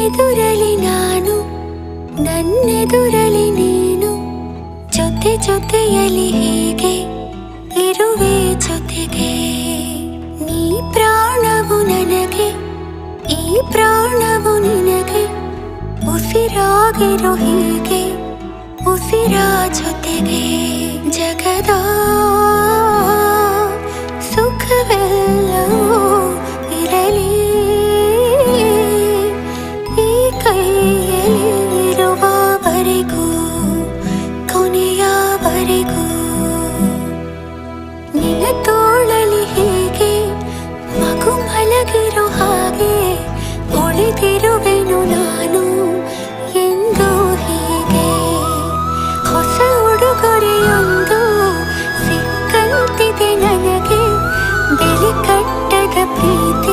ನಿನ್ನೆದುರಲಿ ನಾನು ನನ್ನೆದುರಲಿ ನೀನು ಜೊತೆ ಜೊತೆಯಲಿ ಹೀಗೆ ಇರುವೆ ಜೊತೆಗೆ ನೀ ಪ್ರಾಣವು ನನಗೆ ಈ ಪ್ರಾಣವು ನಿನಗೆ ಉಸಿರಾಗಿರೋ ಹೀಗೆ ಉಸಿರ ಜೊತೆಗೆ ಜಗದ ಸುಖವೆಲ್ಲವೂ ಇರಲಿ ಈ ಕೈಯಲ್ಲಿರುವವರೆಗೂ ಕೊನೆಯವರೆಗೂ ನಿನ್ನ ತೋಳಲಿ ಹೀಗೆ ಮಗು ಮಲಗಿರೋ ಹಾಗೆ ಉಳಿದಿರುವೆನು ನಾನು ಎಂದು ಹೀಗೆ ಹೊಸ ಉಡುಗೊರೆಯೊಂದು ಸಿಕ್ಕಂತಿದೆ ನನಗೆ ಬೆಲೆ ಕಟ್ಟದ ಪ್ರೀತಿ